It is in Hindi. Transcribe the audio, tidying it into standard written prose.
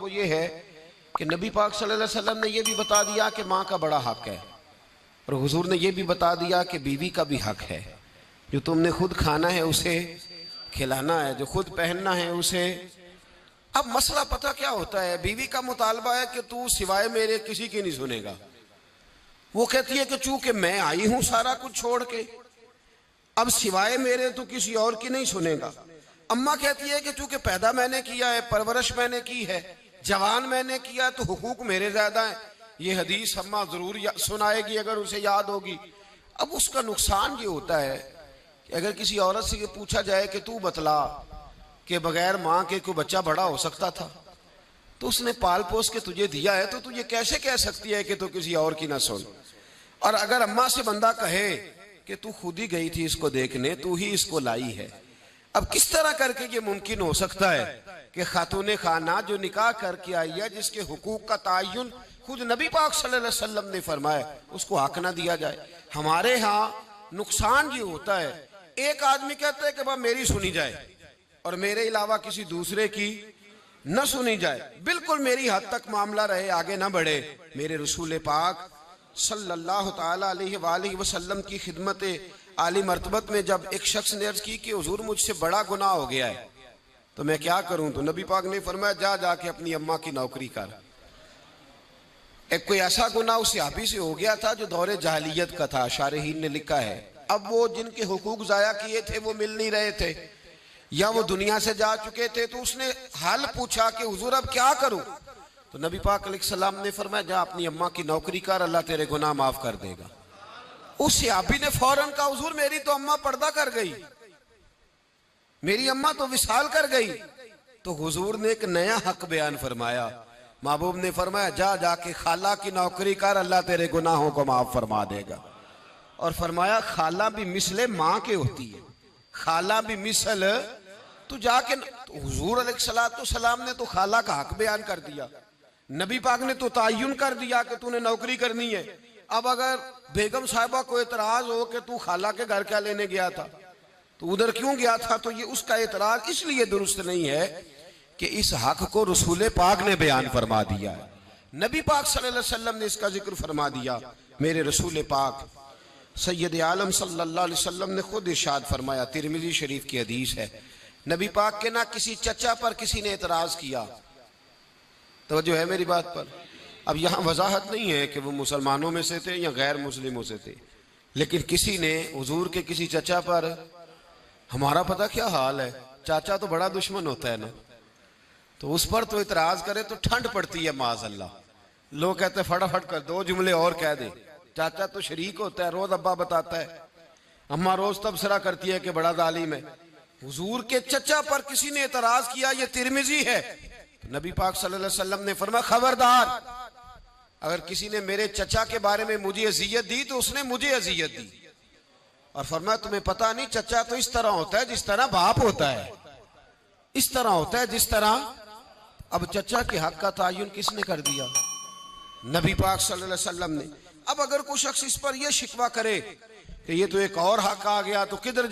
वो ये है कि नबी पाक सल्लल्लाहु अलैहि वसल्लम ने ये भी बता दिया कि माँ का बड़ा हक है, और हुजूर ने ये भी बता दिया कि बीवी का भी हक है। जो तुमने खुद खाना है उसे खिलाना है, जो खुद पहनना है उसे। अब मसला पता क्या होता है, बीवी का मुतालबा है कि तू सिवाय मेरे किसी की नहीं सुनेगा। वो कहती है कि चूंकि मैं आई हूं सारा कुछ छोड़ के, अब सिवाय मेरे तो किसी और की नहीं सुनेगा। अम्मा कहती है कि चूंकि पैदा मैंने किया है, परवरिश मैंने की है, जवान मैंने किया, तो हुकूक मेरे ज्यादा है। ये हदीस अम्मा जरूर सुनाएगी अगर उसे याद होगी। अब उसका नुकसान ये होता है कि अगर किसी औरत से ये पूछा जाए कि तू बतला कि बगैर माँ के कोई बच्चा बड़ा हो सकता था, तो उसने पाल पोस के तुझे दिया है, तो तुझे कैसे कह सकती है कि तू किसी और की ना सुन। और अगर अम्मा से बंदा कहे कि तू खुद ही गई थी इसको देखने, तू ही इसको लाई है, अब किस तरह करके ये मुमकिन हो सकता है कि खातून खाना जो निकाह करके आई है, जिसके हुकूक का तायुन खुद नबी पाक सल्लल्लाहु अलैहि वसल्लम ने फरमाया, उसको हक ना दिया जाए। हमारे यहाँ नुकसान ये होता है, एक आदमी कहता है कि भाई मेरी सुनी जाए और मेरे अलावा किसी दूसरे की न सुनी जाए, बिल्कुल मेरी हद तक मामला रहे, आगे ना बढ़े। मेरे रसूल पाक सल्लल्लाहु ताला अलैहि वसल्लम की खिदमत आली मर्तबत में जब एक शख्स ने अर्ज की कि हुजूर मुझसे बड़ा गुनाह हो गया है, तो मैं क्या करूं, तो नबी पाक ने फरमाया जा जाके अपनी अम्मा की नौकरी कर। एक कोई ऐसा गुनाह उस सहाबी से हो गया था जो दौरे जाहिलियत का था, शारहीन ने लिखा है। अब वो जिनके हुकूक जाया किए थे वो मिल नहीं रहे थे, या वो दुनिया से जा चुके थे, तो उसने हाल पूछा कि हुजूर अब क्या करूं, तो नबी पाक अलैहिस्सलाम ने फरमाया जा अपनी अम्मा की नौकरी कर, अल्लाह तेरे गुनाह माफ कर देगा। उस सहाबी ने फौरन कहा हुजूर मेरी तो अम्मा पर्दा कर गई, मेरी अम्मा तो विसाल कर गई। तो हुजूर ने एक नया हक बयान फरमाया, महबूब ने फरमाया जा जाके खाला की नौकरी कर, अल्लाह तेरे गुनाहों को माफ फरमा देगा। और फरमाया खाला भी मिसले माँ के होती है, खाला भी मिसल, तू जाके। तो हुजूर अलैहिस्सलाम ने तो खाला का हक बयान कर दिया, नबी पाक ने तो तायुन कर दिया कि तूने नौकरी करनी है। अब अगर बेगम साहिबा को एतराज हो कि तू खाला के घर क्या लेने गया था, तो उधर क्यों गया था, तो ये उसका एतराज इसलिए दुरुस्त नहीं है कि इस हक को रसूल पाक ने बयान फरमा दिया है, नबी पाक सल्लल्लाहु अलैहि वसल्लम ने इसका जिक्र फरमा दिया। मेरे रसूल पाक सैयद आलम सल्लल्लाहु अलैहि वसल्लम ने खुद इरशाद फरमाया, तिरमिज़ी शरीफ की हदीस है, नबी पाक के ना किसी चचा पर किसी ने एतराज किया। तो जो है मेरी बात पर, अब यहाँ वजाहत नहीं है कि वो मुसलमानों में से थे या गैर मुस्लिमों से थे, लेकिन किसी ने हुजूर के किसी चचा पर, हमारा पता क्या हाल है, चाचा तो बड़ा दुश्मन होता है ना, तो उस पर तो इतराज करे तो ठंड पड़ती है माज़अल्लाह। लोग कहते हैं फटाफट कर दो जुमले और कह दे, चाचा तो शरीक होता है, रोज अब्बा बताता है, अम्मा रोज तबसरा करती है कि बड़ा जालिम है। हुजूर के चचा पर किसी ने इतराज किया, ये तिरमिज़ी है, तो नबी पाक सल्लल्लाहु अलैहि वसल्लम ने फरमाया खबरदार, अगर किसी ने मेरे चचा के बारे में मुझे अजियत दी तो उसने मुझे अजियत दी। और फरमाया तुम्हें पता नहीं, चचा तो इस तरह होता है जिस तरह बाप होता है, इस तरह होता है जिस तरह। अब चचा के हक का तायुन किसने कर दिया, नबी पाक सल्लल्लाहु अलैहि वसल्लम ने। अब अगर कोई शख्स इस पर यह शिकवा करे कि ये तो एक और हक आ गया, तो किधर